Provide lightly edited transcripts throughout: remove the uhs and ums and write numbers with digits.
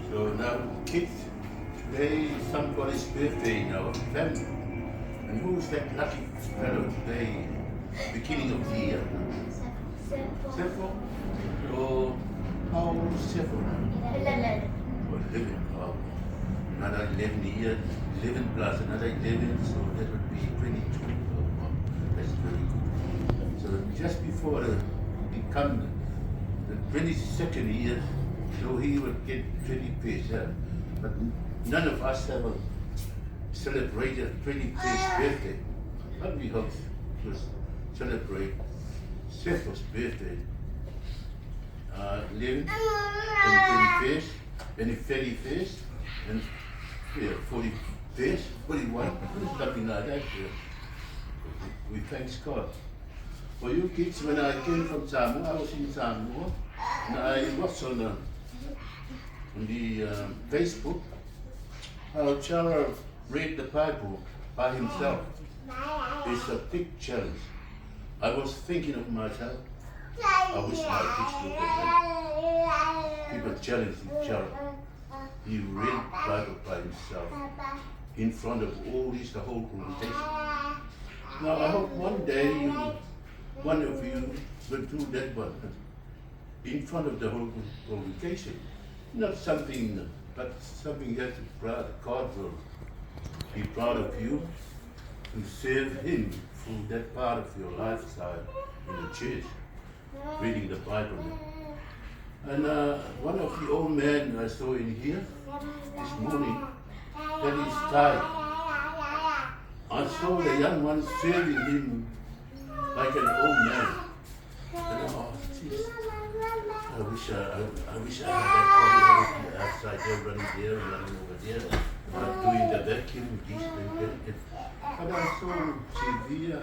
So now, kids, today is somebody's birthday in our family. And who's that lucky fellow today, beginning of the year? Sefo? So, how old is Sefo now? 11. Oh, 11. Oh, another 11 years, 11 plus another 11, so that would be 22. Oh, wow. That's very good. So just before the become the 22nd year, so he would get 21st. Yeah. But none of us ever celebrated 21st birthday. But we hope to celebrate Sefo's birthday. 11 and 21st, and the 31st, and yeah, 41st, 41, something like that. Yeah. We thank God. For you kids, when I came from Samoa, I was in Samoa, and I watched on the Facebook how Charles read the Bible by himself. It's a big challenge. I was thinking of myself, I wish my kids looked at that. People challenge each other. He read the Bible by himself in front of all this, the whole congregation. Now I hope one day one of you will do that one in front of the whole congregation. Not something, but something you have to be proud. God will be proud of you to serve Him through that part of your lifestyle in the church, reading the Bible. And one of the old men I saw in here this morning, that is tired. I saw the young one serving him like an old man. And oh, geez, I wish I had that body outside there, running over there, doing the vacuum, this and that. But I saw Viia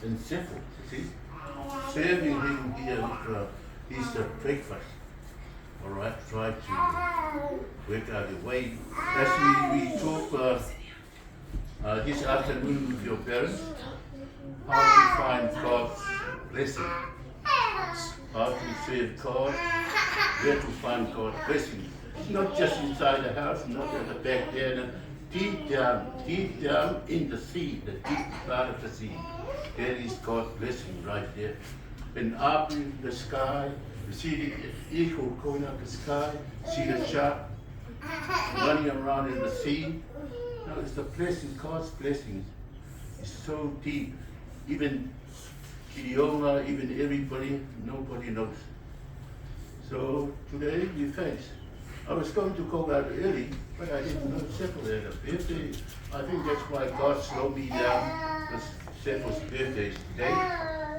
and Sefo, see, serving him here with his breakfast. All right, try to work out the way. As we talk this afternoon with your parents, how to find God's blessing, how to serve God, where to find God's blessing. It's not just inside the house, not at the back there, deep down in the sea, the deep part of the sea. There is God's blessing right there. And up in the sky, you see the eagle going up the sky, see the shark running around in the sea. Now it's the blessing, God's blessing is so deep. Even Soliola, even everybody, nobody knows. So today we thanks. I was going to go out early, but I didn't know Sefo had a birthday. I think that's why God slowed me down, because Sefo's birthday is today.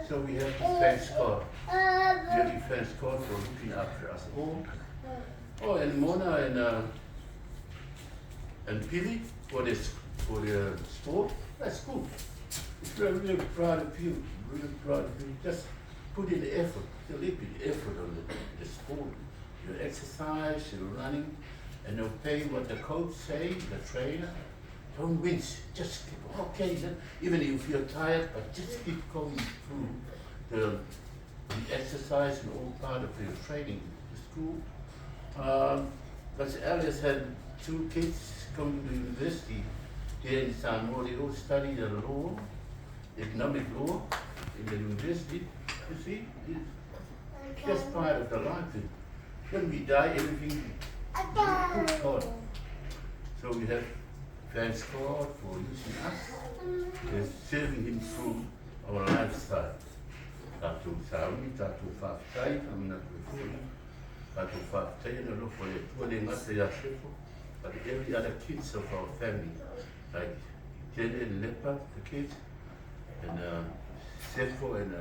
So we have to thank God. Really thank God for looking after us all. Oh, and Mona and Pili for the sport. That's good. We're really proud of you. Really proud of you. Just put in the effort, a little bit effort on the sport. Your exercise, your running, and obey what the coach say, the trainer. Don't wince. Just keep okay. Then, even if you're tired, but just keep going through the exercise and all part of your training. It's cool. Because Alice had 2 kids coming to university here in Samoa. They all study the law, economic law in the university. You see, it's just part of the life. When we die, everything is God. So we have thanks God for using us and serving Him through our lifestyle. Tātou sauni, tātou whaatai, amina koe whoi. Tātou whaatai and a lofo le tua le ngate a Sefo. But every other kids of our family, like Jen and Lepa, the kids, and Sefo and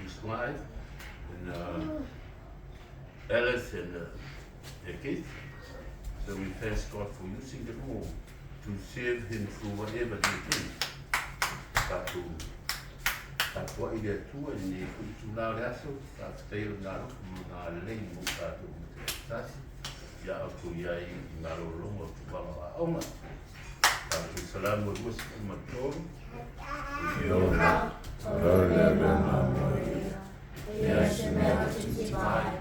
his wife, and Alice and the kids. So we thank God for using them all to serve Him through whatever they do. Tātua I rea tua I ne kui tu nā reaso, tātai o nā ruku nā lei mo tātou mo te tasi. Ia aku iai I ngā rolongo tu wama a aunga. Tātou salamu ruas I matoru. I ora, rau lea mea mā moia. Ia se mea te tipai.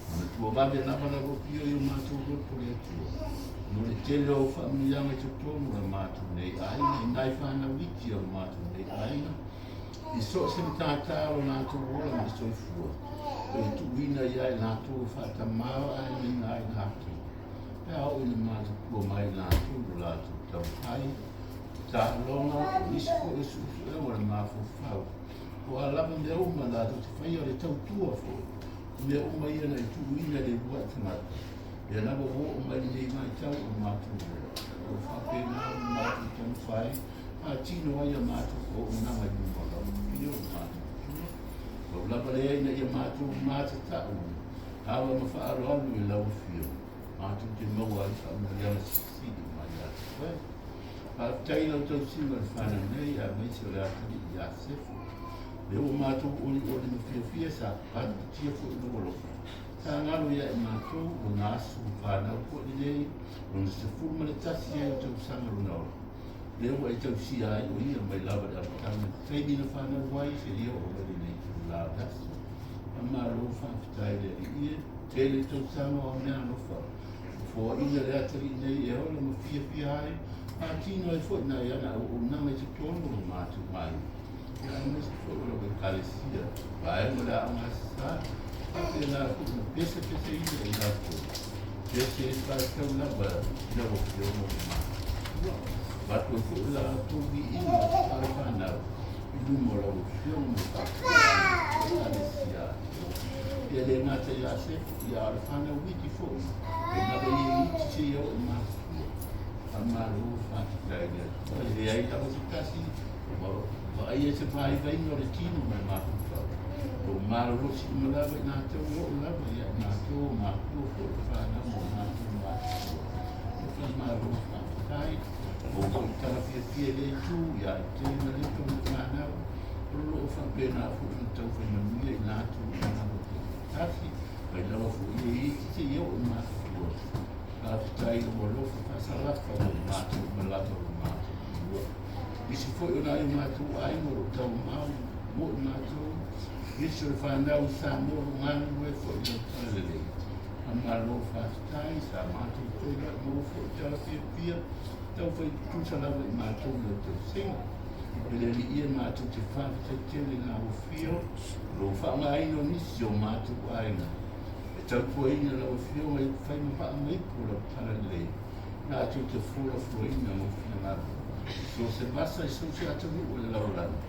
Mana tua vave na mana pio yo mātou roto le tua. No le tele o whaamianga te tonu la mātou nei aina, i nai whana wiki o mātou nei aina. I so se me tātā o nātou ola me soi fua. O e tu wina ia i nātou whata mao aina i nai nātou. Pea o ina mātou kua mai nātou o nātou tau hai. Tā longa o isko e susu e o le māfo whau. O alama me uma nātou te whai o le tau tua fo. Me uma ia na i tu wina le bua tamata. Ia nawa wo o mai nei mai tau o mātou ola. O whapena o mātou tau whai. A tino ai a mātou o nanga i mumala. Pio o mātou. O lapa le aina i a mātou mātou tau. Hawa ma whaaro alu i lau fio. Mātou te maua ai whaamuri ala sisidi mai atu koe. A taina o tau singa le whana nei a meisi o le atari i a Sefo. Le o mātou oli me fia sa pātu tia fo i lolo. Tā ngalo ia i mātou o nā asu whanau po i nei. O na se furma le tasi e o tau sanga runa ora. Le o e tau si ai o ia mai lava le apatanga. Teini na whanau wai se lia o wari nei tu la dasu. A mālo whaafitai le i ia. Tele tau sanga o mea no wha. Fo ina le atari nei e ola ma fia ai. A tino e fo na iana o nanga i te tono o mātou mai. Ia ina se fo ora o kalesia. Vai mo le a ngasa. Ake la pesa ina i la ko. Pesa e wha tau lava i la o fio mo le maa. Bato e fo la togi ina a whanau. I lumo la o fio mo kalesia. Ia le ngata i a Sefo i a whanau witi fo. E nawa i iti se iau i maa. A maa lo whatikai lea. E ai tawa se kasi. Wa ai e se pai vai no le tino mai maa. O mālo si malawa i nātou o lawa i a nātou o mātua ko o whāna mo nātou mātua. O kai mālo whātai, o kai tarawhia pia le tū i a tēna le tō me whānau. O lo o whapena a fōi na tau whainamia i nātou o nātou te tāwhi. Kai lawa fōi e iti te iau o mātua. Tāwhitai o lo whakasalafa o mātou malata o mātua. Isi fōi o nai o mātou aimo o tau mau mo o mātou. Isso whanau sa moro nganu e fo i o talele. A malo whastai sa mātou toira moro fo i tala pia. Tau whai tūsalawa i mātou le te singa. Pele li ia mātou te whawhita tele ngā o fio. Ro whaanga aino nisi o mātou aina. E tau kua ina lau fio mai whai mawha mai kura talele. Nātou te fora fo ina mo fina ngātou. So se basa i so se atamu o le lau lana.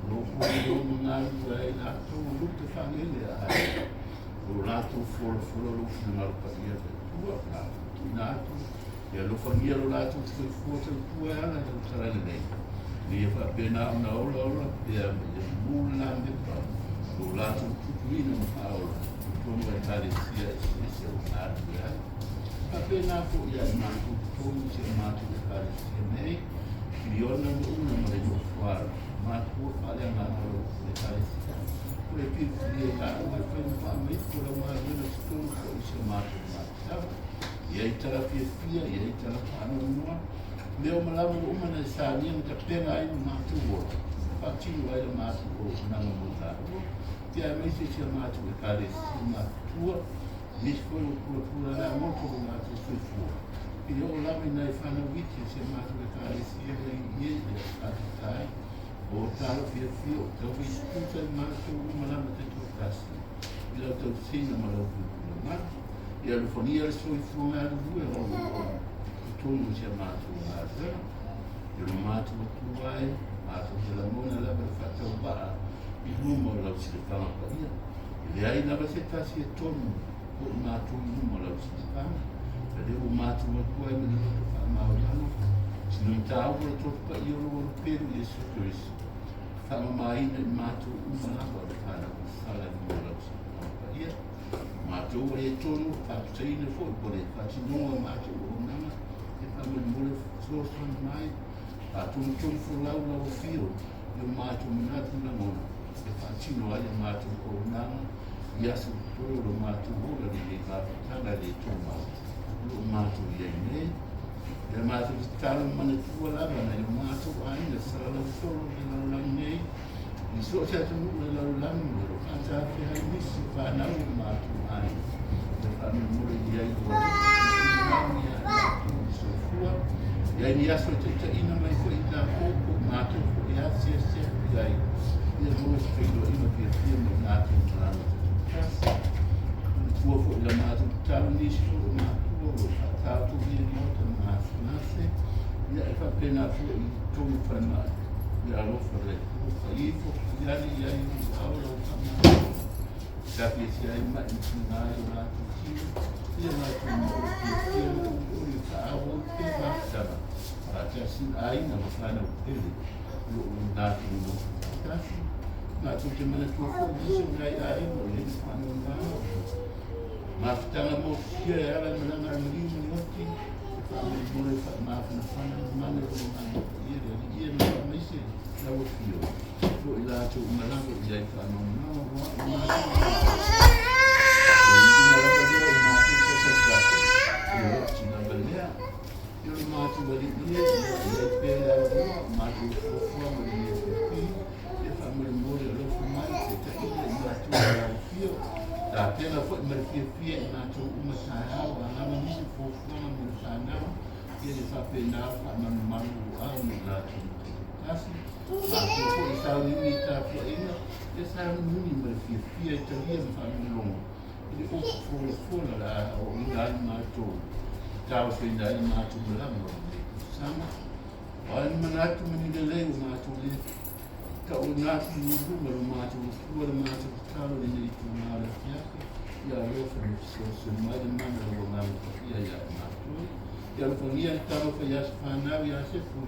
Lo fo mga ai nato lu te famile ai lo nato for lo fino pa ia tua nato e lo famiglia lo nato te foto tua ana do trale nei li fa pena una ora e mulla de pa lo nato tuino paolo come tale sia sia nato ya appena fu ia nato come si nato pare sia nei io non una me lo fare Mātua whare ngā haro le taresia. Kore piwhiri e ngā ua whainu whaamei kora maa rena stonu ko i se mātua mātua. Ia i tara pia, ia i tara whaano mua. Leo malamu o umana e sānia ta penga ai no mātua ora. Whātinu ai la mātua o nanga mo tāua. Tia mei se sia mātua e taresia mātua. Nisi koe o kura la moto o mātua suifua. I o lami nai whana witi se mātua e taresia rei ie i a whātai. O tala fia fio, tau fi stuta i mātou o malama te tō kasi. I lau tau sina malau kukula mata. I alu whania le soi fuanga alu vue o tonu sia mātou o ngātara. I alu mātou o tuai, mātou te la mona lava le whatau waa. I luma o lau si le whanga pa ia. I le ai lava se tasi e tonu o mātou i luma o lau si le whanga. I le o mātou o tuai me le loto whaamau lano. Sino i tāu o tō pa i oro o peru Yesu Christ. Whamamaina i mātou umalawa o tāna o sala ni mora o sa ia. Mātou o e tonu, whaputaina fo i kore, whatinonga mātou o nanga, e whamuri mole sosan mai, whatonu tonu fo lau lau fio, i o mātou minatu na mona, e whatino ai a mātou o nanga, i asu toro o mātou ora ni e whaputana le tōma, o mātou i ai nei, e mātou te tāna mana tua lava nei, o mātou aina, sara lau toro i lau lau nei, i so se atu nukula lau lau, o kātāwhi hai misi whanau o mātou aina. whamemore i ai kua ia ni aso te ina mai ko i nā kōko mātou ko i asia sia i ai ia moe se whailo ima pia mai mātou tāna kasi kua ko i la mātou tāu nisi ko i mātou o tātou i ni ota mātou nase ia e whapena ko i tongu whanai ia alofa re ka i ko i ani i ai i aura o kamā kapi e si ai mai i tūngai o mātou tino ia mātou mō pia o i ka awa o te mātara Jasin aina mafana upele yo ndatu no kasi na tuke mana tu ko diso ngai aina le mafana ngao maftana mo kia ala mana ngari ni oti fa mo mo fa mafana fana mana ko mana ia na mai se na o fio ko ila tu mana ko ia fa no no Matu balik dia, dia pela dia, matu fofa dia pergi, dia family boleh lo famai, kita ini matu yang fio, tapi la foot merfia matu umat saya, orang ini fofa merfana, dia dipapena, paman malu, orang lagi, kasi, matu foot isau ini tapi ini, dia isau ini merfia, jadi family long, jadi fofa lah, orang matu. Tau whenai i mātu malama sama. Ai manatu manina leo mātu le. Ka o nātu nungu maru mātu kua mātu talo i nei tu māra kiake. Ia rofa ni so mai de mana o ngāmu kakia ia mātu. Ia ruponia i talo ka ias whanau ia Sefo.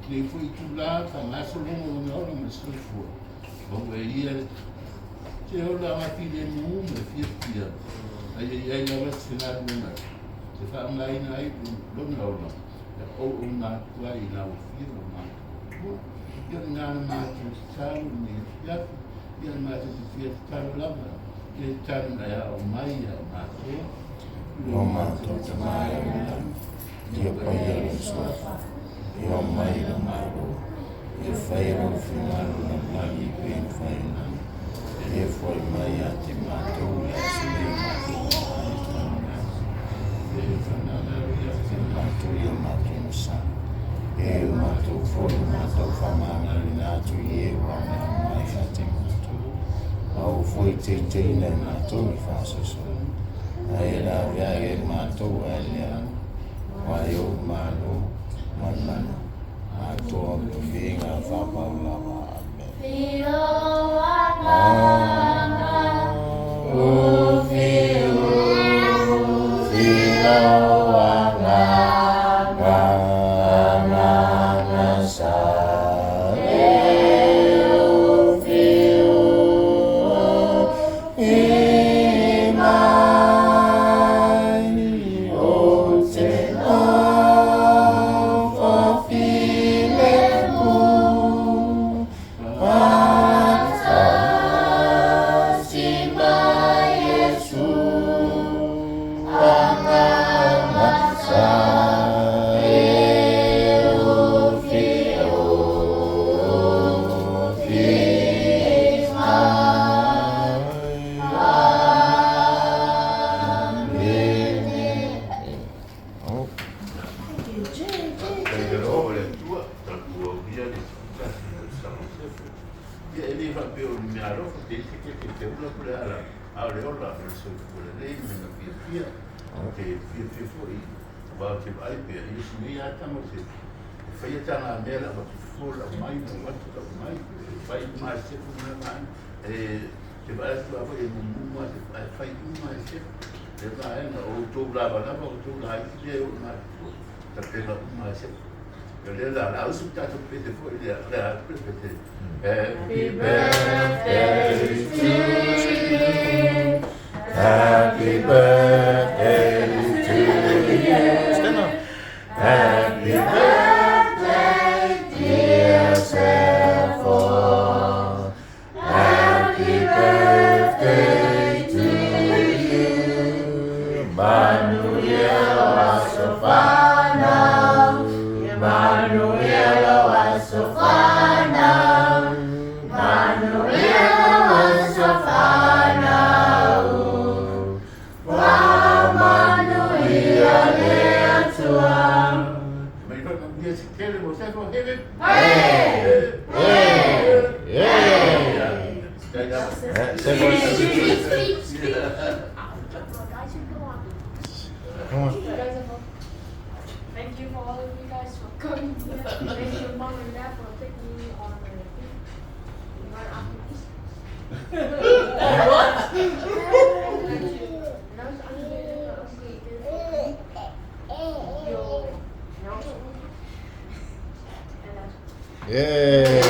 Nei fui tu la ka maso longo o ngā ora ma Sefo. Bongo e ia te ola api le muu me fia pia. Ai lawa sinadu ngā. Se fa mai nai lo no o na tua i na o firo ma ia na ma tu salu ni ia ma tu fia salu lava ia tan na o mai ia ma tu o ma tu te mai ia pa ia so ia mai na mai ia fai o final na mai bem fai na ia foi mai a te ma tu ia se matu ia matu musa e matu foi matu famana natu ie wana mai hati matu au foi te na matu i fasa so ai la via e matu elia vai o malu manana ato vinga fapa lava amen o Happy birthday to you. Happy birthday to you. Stand up. Happy birthday, dear Sefo. Happy birthday to you. Manuel Asofana. Manuel Asofana. Manuel Asofana. Wow. Sefo, hip hip. Hey! Kijk dan. Sefo. Come on. Thank you for all of you guys for coming here. Thank your mom and dad for taking me on the right after this. What? Yeah.